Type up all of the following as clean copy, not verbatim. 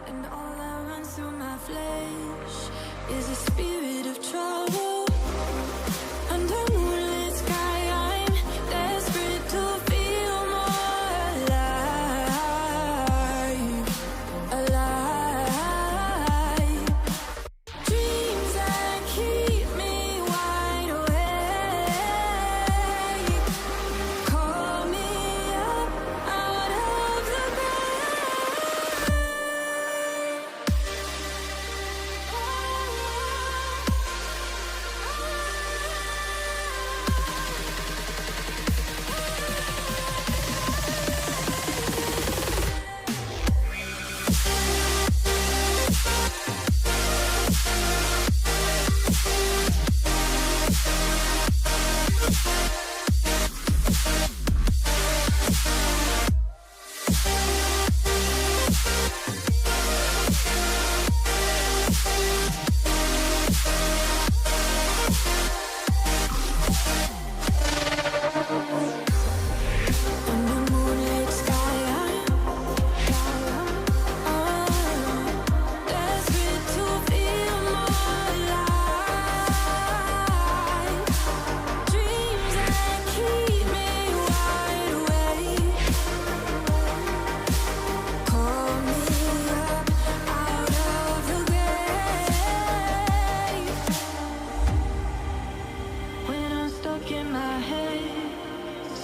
And all that runs through my flesh is a spirit of trouble. Under moonlit sky, I'm desperate to feel more alive, alive. Dreams that keep me wide awake. Call me up out of the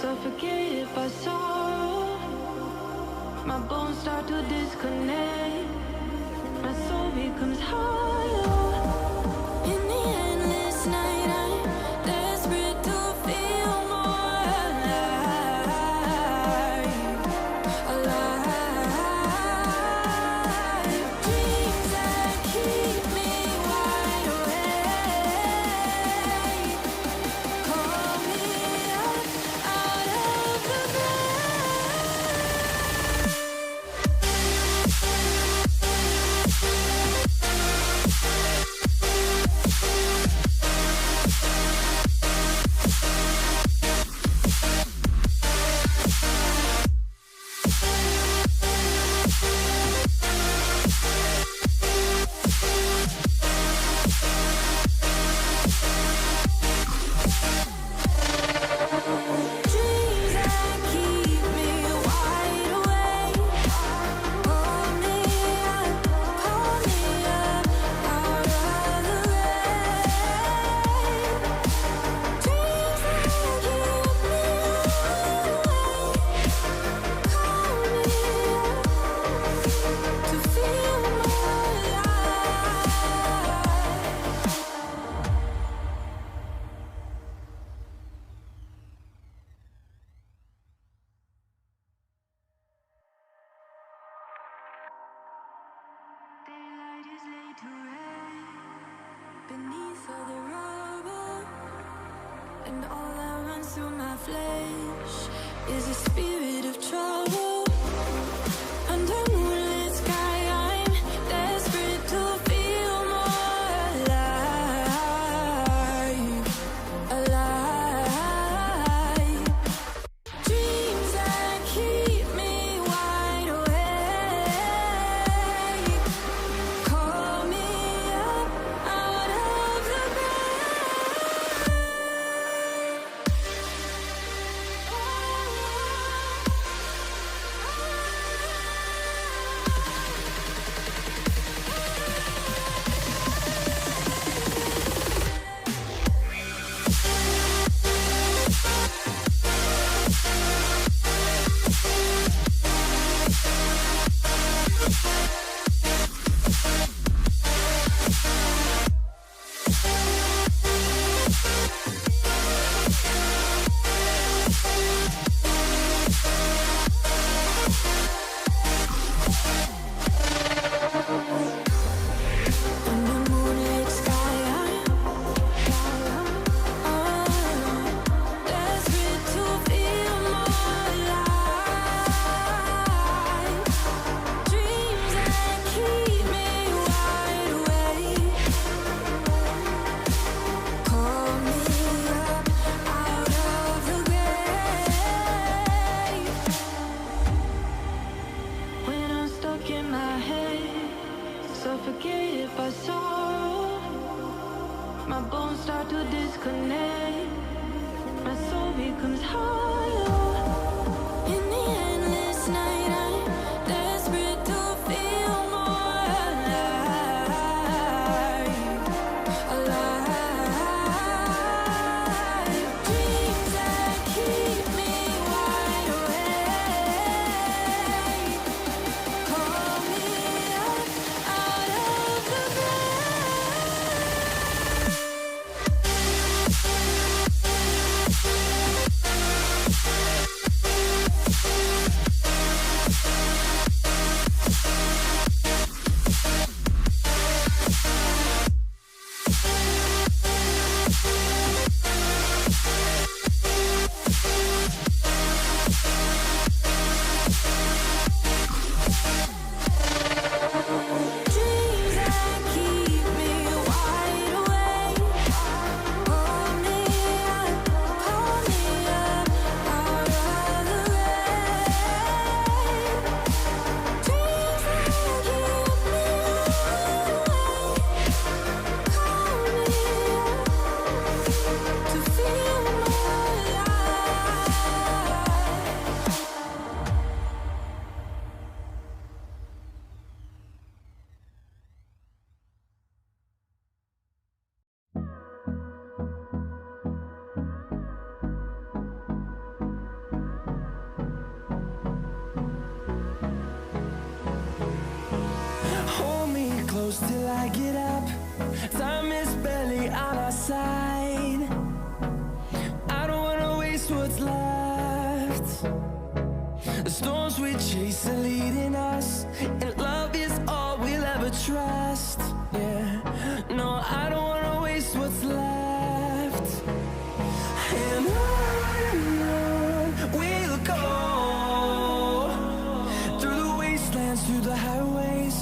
suffocate by sorrow. My bones start to disconnect. My soul becomes hollow. In the endless night, I'm desperate to feel more alive, alive. Dreams that keep me wide awake. Call me up out of the daylight is laid to rest beneath all the rubble, and all that runs through my flesh is a spirit of trouble. Under moonlit sky, I'm desperate to feel more alive, alive. Dreams that keep me wide awake. Call me up out of the bed. a sorrow. My bones start to disconnect. My soul becomes hollow. In the endless night, I'm desperate to feel more alive. Alive. Dreams that keep me wide awake. Call me up out of the dreams that keep me wide awake. Call me up out of the rain. Dreams that keep me wide awake. Call me up to feel more alive. Hold me close till I get up. Time is barely on our side. I don't wanna waste what's left. The storms we chase are leading us, and love is all we'll ever trust. Yeah, no, I don't wanna waste what's left. And on we'll go, through the wastelands, through the highways,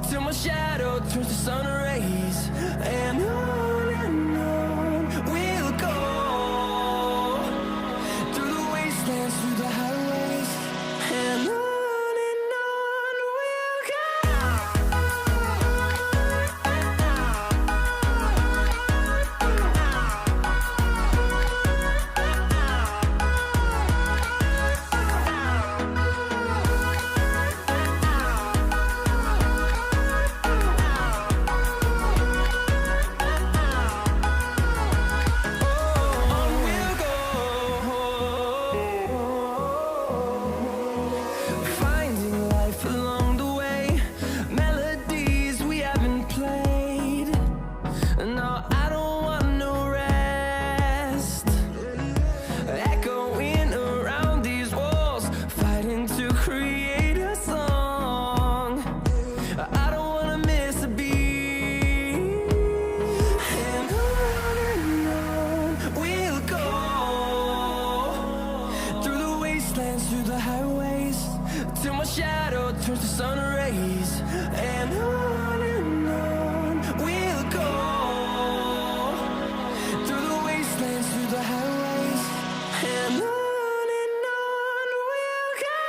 till my shadow turns to sun rays. And on we'll go, through the wastelands, through the highways, and on we'll go. Finding life along the way, melodies we haven't played. No, I don't want no rest. Echoing around these walls, fighting to create a song. I don't wanna miss a beat. And on we'll go, through the wastelands, through the highways, till my shadow turns to sun rays. And on we'll go, through the wastelands, through the highways, and on we'll go.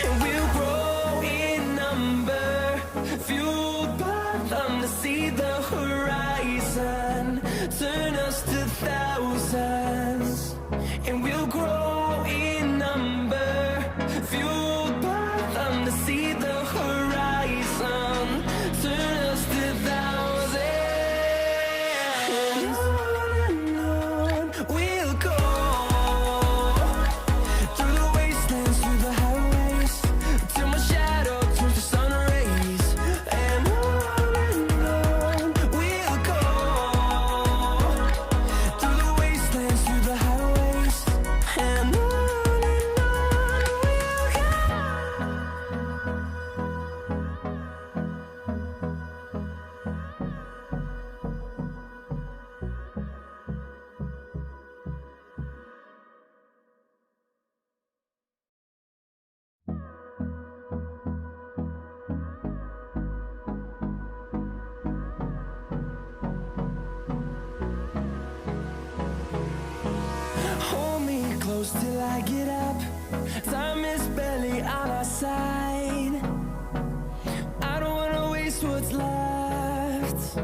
And we'll grow in number, fueled by them to see the horizon, turn us to thousands. And we'll grow in number, fueled by them to see the horizon, turn us to thousands. And on we'll go, through the wastelands, through the highways, till my shadow turns to sun rays. And on we'll go, through the wastelands, close till I get up. Time is barely on our side. I don't wanna waste what's left.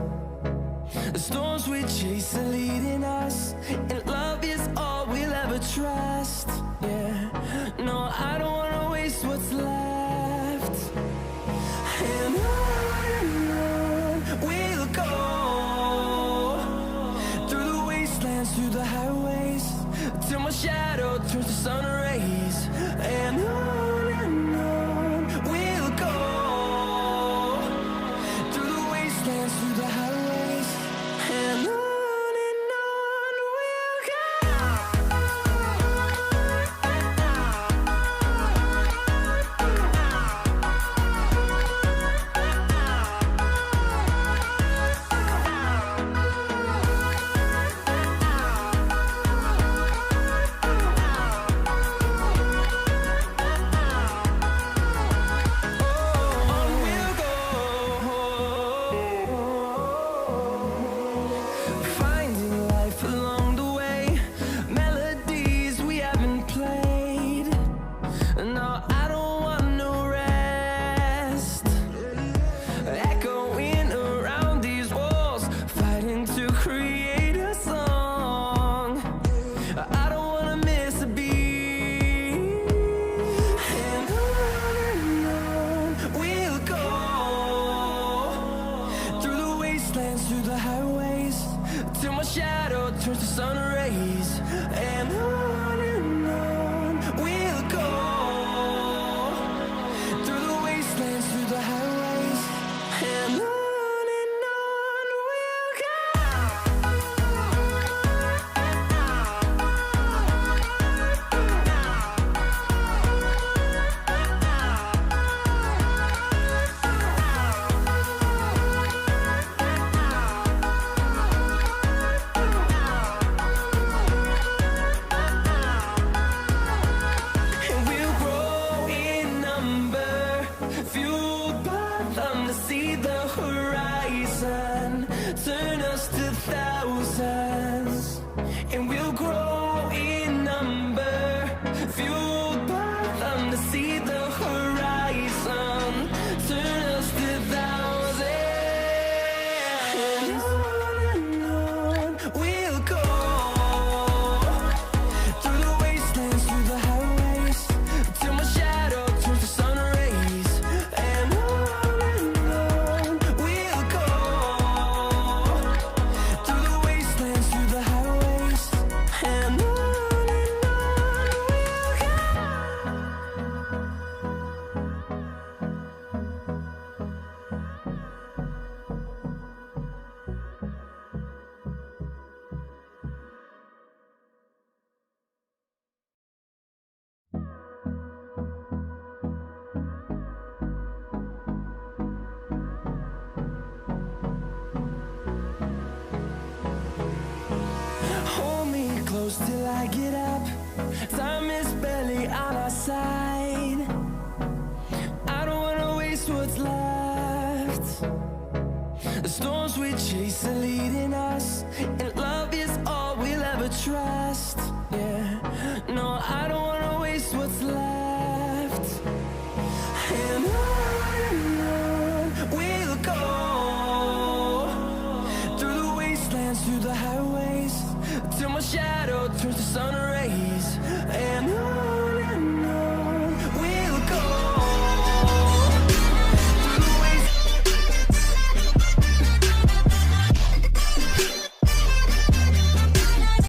The storms we chase are leading us, and love is all we'll ever trust. Yeah, no, I don't wanna waste what's left. And on we'll go, through the wastelands, through the highways, till my shadow turns to sun rays. And on we'll go, through the wastelands, through the highways, and on we'll go. Finding life along the way, melodies we haven't played. No, I don't want no rest. Echoing around these walls, fighting to create a song. I don't wanna miss a beat. And on we'll go, through the wastelands, through the highways, till my shadow turns to sun rays. And on we'll go, through the wastelands, through the highways, and on we'll go. And we'll grow in number, fueled by them to see the horizon, turn us to thousands. And we'll grow in number, fueled by them to see the horizon, turn us to thousands. And on we'll go, through the wastelands, through the highways, till my shadow turns to sun rays. And on we'll go, through the wastelands, through the highways, and on we'll go. Hold me close till I get up. Time is barely on our side. I don't wanna waste what's left. The storms we chase are leading us, and love is all we'll ever trust. Yeah, no, I don't wanna waste what's left.